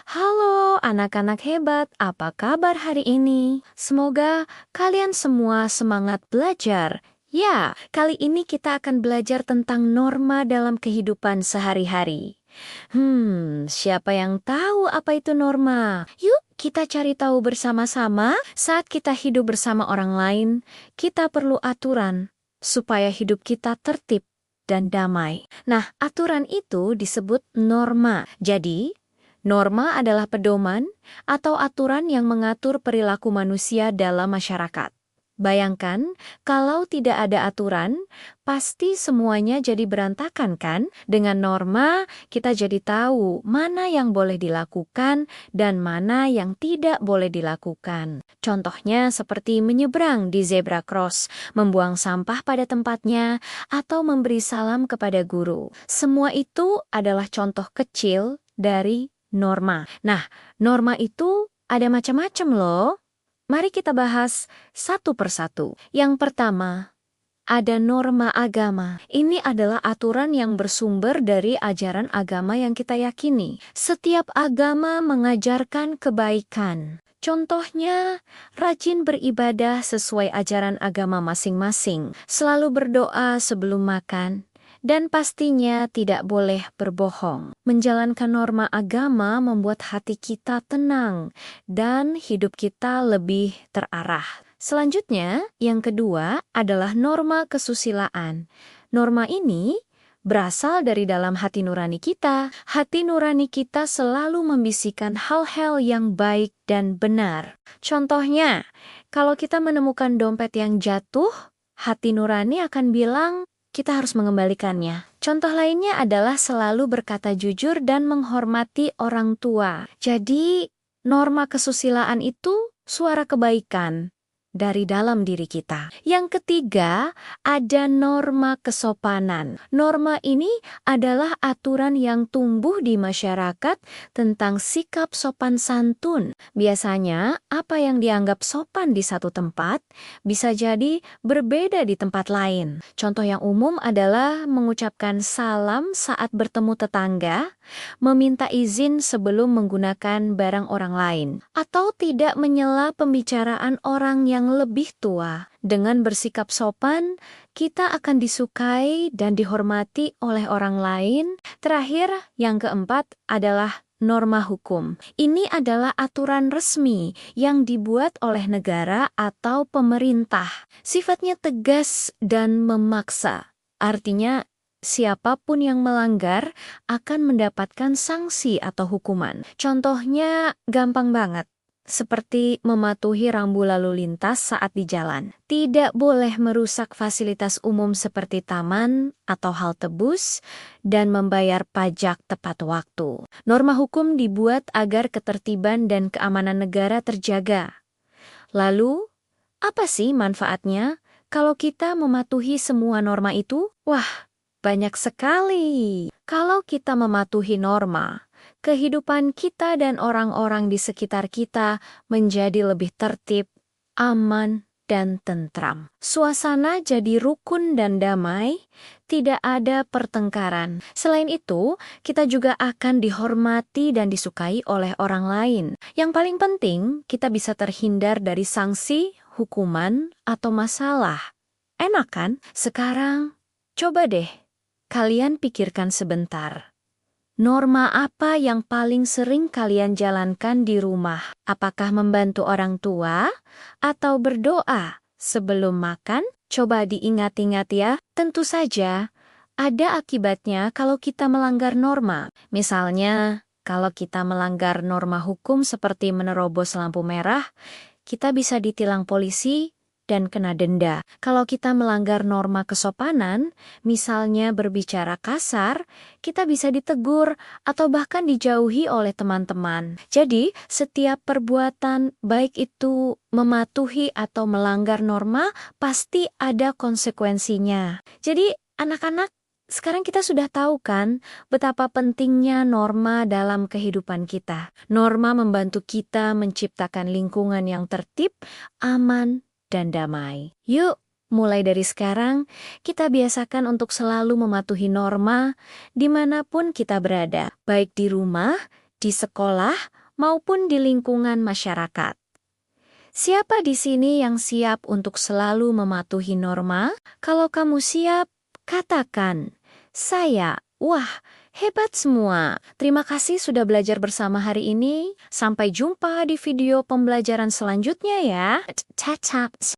Halo anak-anak hebat, apa kabar hari ini? Semoga kalian semua semangat belajar. Ya, kali ini kita akan belajar tentang norma dalam kehidupan sehari-hari. Siapa yang tahu apa itu norma? Yuk kita cari tahu bersama-sama. Saat kita hidup bersama orang lain, kita perlu aturan supaya hidup kita tertib dan damai. Nah, aturan itu disebut norma. Jadi, norma adalah pedoman atau aturan yang mengatur perilaku manusia dalam masyarakat. Bayangkan, kalau tidak ada aturan, pasti semuanya jadi berantakan kan? Dengan norma, kita jadi tahu mana yang boleh dilakukan dan mana yang tidak boleh dilakukan. Contohnya seperti menyeberang di zebra cross, membuang sampah pada tempatnya, atau memberi salam kepada guru. Semua itu adalah contoh kecil dari norma. Nah, norma itu ada macam-macam loh. Mari kita bahas satu persatu. Yang pertama, ada norma agama. Ini adalah aturan yang bersumber dari ajaran agama yang kita yakini. Setiap agama mengajarkan kebaikan. Contohnya, rajin beribadah sesuai ajaran agama masing-masing, selalu berdoa sebelum makan, dan pastinya tidak boleh berbohong. Menjalankan norma agama membuat hati kita tenang dan hidup kita lebih terarah. Selanjutnya, yang kedua adalah norma kesusilaan. Norma ini berasal dari dalam hati nurani kita. Hati nurani kita selalu membisikkan hal-hal yang baik dan benar. Contohnya, kalau kita menemukan dompet yang jatuh, hati nurani akan bilang, kita harus mengembalikannya. Contoh lainnya adalah selalu berkata jujur dan menghormati orang tua. Jadi, norma kesusilaan itu suara kebaikan dari dalam diri kita. Yang ketiga, ada norma kesopanan. Norma ini adalah aturan yang tumbuh di masyarakat tentang sikap sopan santun. Biasanya, apa yang dianggap sopan di satu tempat bisa jadi berbeda di tempat lain. Contoh yang umum adalah mengucapkan salam saat bertemu tetangga, meminta izin sebelum menggunakan barang orang lain, atau tidak menyela pembicaraan orang yang lebih tua. Dengan bersikap sopan, kita akan disukai dan dihormati oleh orang lain. Terakhir, yang keempat adalah norma hukum. Ini adalah aturan resmi yang dibuat oleh negara atau pemerintah. Sifatnya tegas dan memaksa. Artinya, siapapun yang melanggar akan mendapatkan sanksi atau hukuman. Contohnya gampang banget. Seperti mematuhi rambu lalu lintas saat di jalan. Tidak boleh merusak fasilitas umum seperti taman atau halte bus dan membayar pajak tepat waktu. Norma hukum dibuat agar ketertiban dan keamanan negara terjaga. Lalu, apa sih manfaatnya kalau kita mematuhi semua norma itu? Wah, banyak sekali. Kalau kita mematuhi norma, kehidupan kita dan orang-orang di sekitar kita menjadi lebih tertib, aman, dan tentram. Suasana jadi rukun dan damai, tidak ada pertengkaran. Selain itu, kita juga akan dihormati dan disukai oleh orang lain. Yang paling penting, kita bisa terhindar dari sanksi, hukuman, atau masalah. Enak kan? Sekarang, coba deh, kalian pikirkan sebentar. Norma apa yang paling sering kalian jalankan di rumah? Apakah membantu orang tua atau berdoa sebelum makan? Coba diingat-ingat ya. Tentu saja, ada akibatnya kalau kita melanggar norma. Misalnya, kalau kita melanggar norma hukum seperti menerobos lampu merah, kita bisa ditilang polisi dan kena denda. Kalau kita melanggar norma kesopanan, misalnya berbicara kasar, kita bisa ditegur atau bahkan dijauhi oleh teman-teman. Jadi, setiap perbuatan, baik itu mematuhi atau melanggar norma, pasti ada konsekuensinya. Jadi, anak-anak, sekarang kita sudah tahu kan betapa pentingnya norma dalam kehidupan kita. Norma membantu kita menciptakan lingkungan yang tertib, aman, dan damai. Yuk, mulai dari sekarang, kita biasakan untuk selalu mematuhi norma dimanapun kita berada, baik di rumah, di sekolah maupun di lingkungan masyarakat. Siapa di sini yang siap untuk selalu mematuhi norma? Kalau kamu siap, katakan, "Saya." Wah, hebat semua. Terima kasih sudah belajar bersama hari ini. Sampai jumpa di video pembelajaran selanjutnya ya. Cacat.